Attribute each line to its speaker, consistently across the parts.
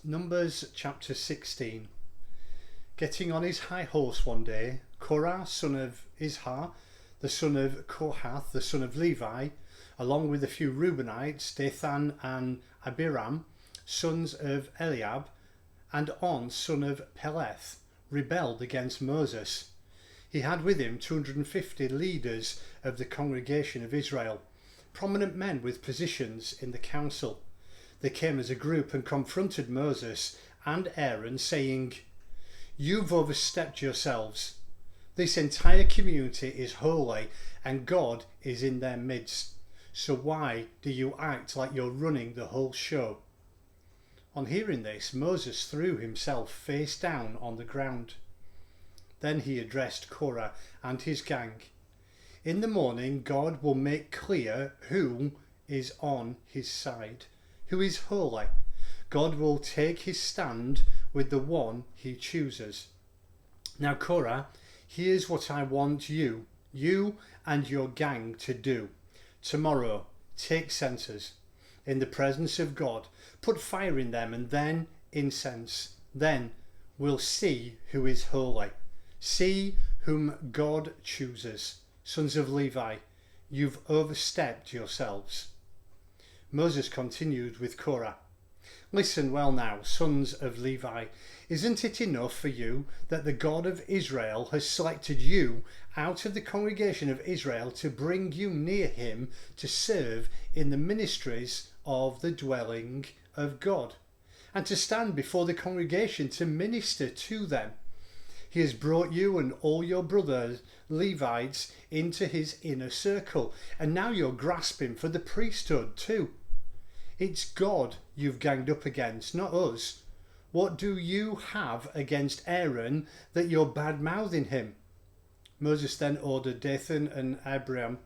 Speaker 1: Numbers chapter 16. Getting on his high horse one day, Korah, son of Izhar, the son of Kohath, the son of Levi, along with a few Reubenites, Dathan and Abiram, sons of Eliab, and On, son of Peleth, rebelled against Moses. He had with him 250 leaders of the congregation of Israel, prominent men with positions in the council. They came as a group and confronted Moses and Aaron, saying, "You've overstepped yourselves. This entire community is holy and God is in their midst. So why do you act like you're running the whole show?" On hearing this, Moses threw himself face down on the ground. Then he addressed Korah and his gang. "In the morning, God will make clear who is on his side, who is holy. God will take his stand with the one he chooses. Now, Korah, here's what I want you and your gang to do. Tomorrow, take censers in the presence of God, put fire in them and then incense. Then we'll see who is holy. See whom God chooses. Sons of Levi, you've overstepped yourselves." Moses continued with Korah. "Listen well now, sons of Levi. Isn't it enough for you that the God of Israel has selected you out of the congregation of Israel to bring you near him to serve in the ministries of the dwelling of God, and to stand before the congregation to minister to them? He has brought you and all your brothers Levites into his inner circle, and now you're grasping for the priesthood too. It's God you've ganged up against, not us. What do you have against Aaron that you're bad-mouthing him?" Moses then ordered Dathan and Abiram,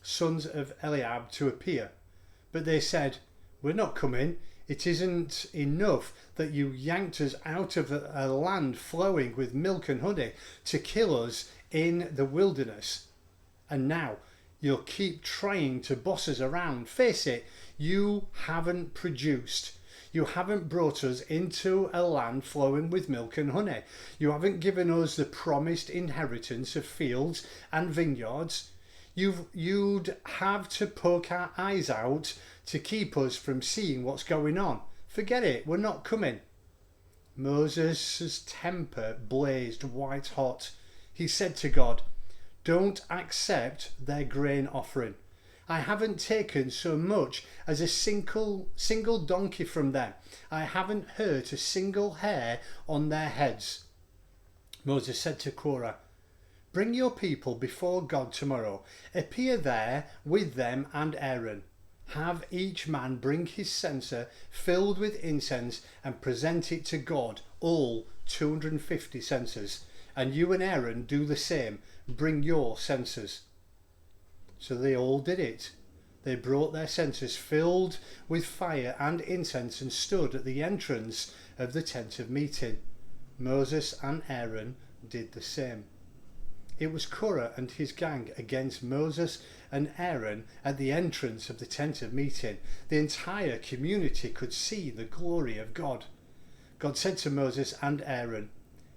Speaker 1: sons of Eliab, to appear. But they said, "We're not coming. It isn't enough that you yanked us out of a land flowing with milk and honey to kill us in the wilderness. And now you'll keep trying to boss us around. Face it, you haven't produced. You haven't brought us into a land flowing with milk and honey. You haven't given us the promised inheritance of fields and vineyards. You'd have to poke our eyes out to keep us from seeing what's going on. Forget it, we're not coming." Moses' temper blazed white hot. He said to God, "Don't accept their grain offering. I haven't taken so much as a single donkey from them. I haven't hurt a single hair on their heads." Moses said to Korah, "Bring your people before God tomorrow. Appear there with them and Aaron. Have each man bring his censer filled with incense and present it to God, all 250 censers. And you and Aaron do the same. Bring your censers." So they all did it. They brought their censers filled with fire and incense and stood at the entrance of the tent of meeting. Moses and Aaron did the same. It was Korah and his gang against Moses and Aaron at the entrance of the tent of meeting. The entire community could see the glory of God. God said to Moses and Aaron,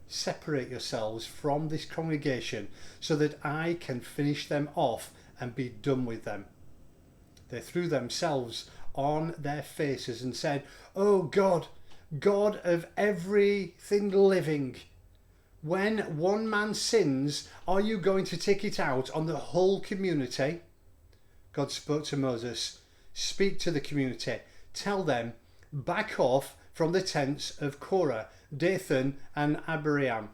Speaker 1: "Separate yourselves from this congregation so that I can finish them off and be done with them." They threw themselves on their faces and said, "Oh God, God of everything living, when one man sins, are you going to take it out on the whole community?" God spoke to Moses, "Speak to the community. Tell them, back off from the tents of Korah, Dathan and Abiram."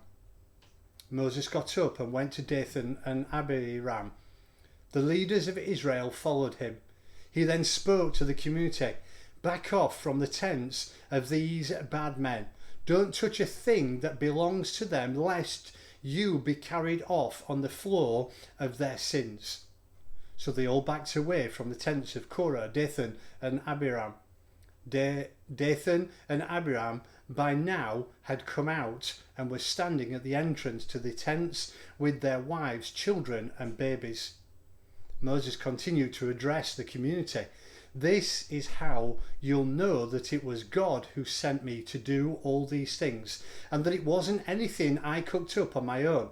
Speaker 1: Moses got up and went to Dathan and Abiram. The leaders of Israel followed him. He then spoke to the community, "Back off from the tents of these bad men. Don't touch a thing that belongs to them, lest you be carried off on the floor of their sins." So they all backed away from the tents of Korah, Dathan and Abiram. Dathan and Abiram by now had come out and were standing at the entrance to the tents with their wives, children and babies. Moses continued to address the community. This is how you'll know that it was God who sent me to do all these things, and that it wasn't anything I cooked up on my own.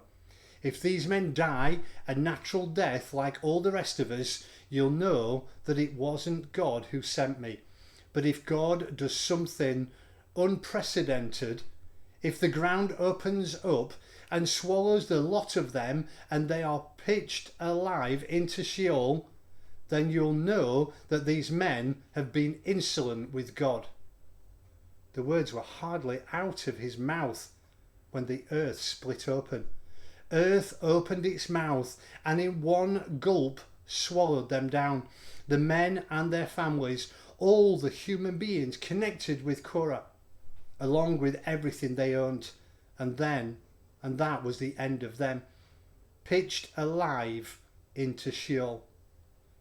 Speaker 1: If these men die a natural death like all the rest of us, you'll know that it wasn't God who sent me. But if God does something unprecedented, if the ground opens up and swallows the lot of them and they are pitched alive into Sheol, then you'll know that these men have been insolent with God. The words were hardly out of his mouth when the earth split open. Earth opened its mouth and in one gulp swallowed them down, the men and their families, all the human beings connected with Korah, along with everything they owned. And that was the end of them, pitched alive into Sheol.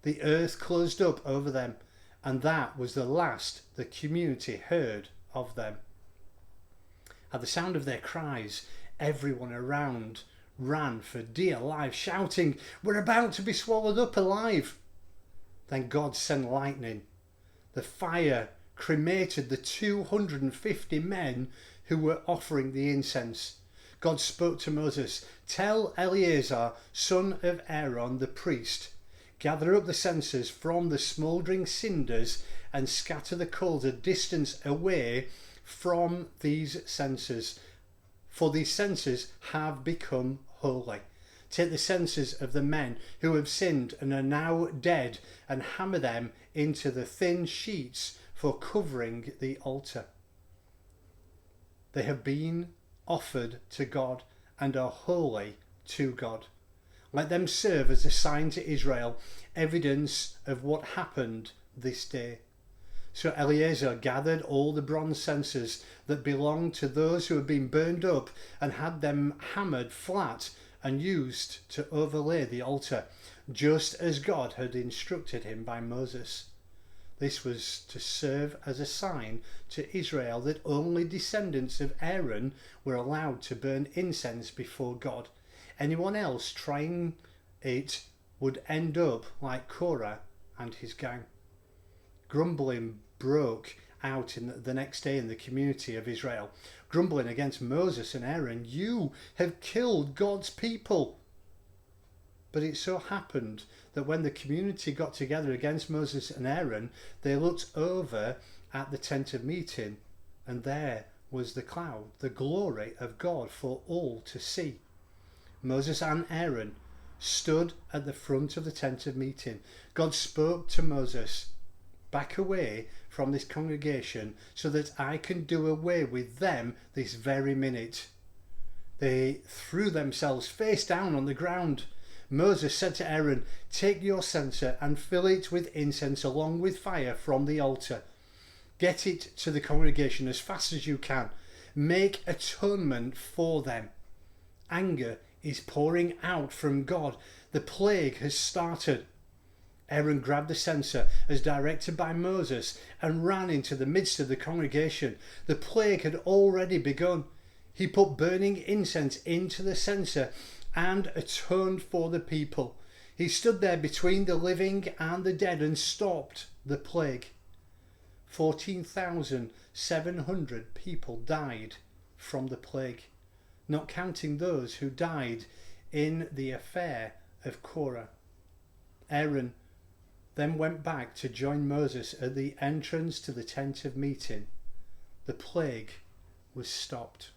Speaker 1: The earth closed up over them, and that was the last the community heard of them. At the sound of their cries, everyone around ran for dear life, shouting, "We're about to be swallowed up alive!" Then God sent lightning. The fire cremated the 250 men who were offering the incense. God spoke to Moses, "Tell Eleazar, son of Aaron the priest, gather up the censers from the smoldering cinders and scatter the coals a distance away from these censers, for these censers have become holy. Take the censers of the men who have sinned and are now dead and hammer them into the thin sheets for covering the altar. They have been offered to God and are holy to God. Let them serve as a sign to Israel, evidence of what happened this day." So Eleazar gathered all the bronze censers that belonged to those who had been burned up and had them hammered flat and used to overlay the altar, just as God had instructed him by Moses. This was to serve as a sign to Israel that only descendants of Aaron were allowed to burn incense before God. Anyone else trying it would end up like Korah and his gang. Grumbling broke out in the next day in the community of Israel, grumbling against Moses and Aaron. "You have killed God's people." But it so happened that when the community got together against Moses and Aaron, they looked over at the tent of meeting, and there was the cloud, the glory of God for all to see. Moses and Aaron stood at the front of the tent of meeting. God spoke to Moses, "Back away from this congregation so that I can do away with them this very minute." They threw themselves face down on the ground. Moses said to Aaron, "Take your censer and fill it with incense along with fire from the altar. Get it to the congregation as fast as you can. Make atonement for them. Anger is pouring out from God. The plague has started." Aaron grabbed the censer as directed by Moses and ran into the midst of the congregation. The plague had already begun. He put burning incense into the censer and atoned for the people. He stood there between the living and the dead and stopped the plague. 14,700 people died from the plague, not counting those who died in the affair of Korah. Aaron then went back to join Moses at the entrance to the tent of meeting. The plague was stopped.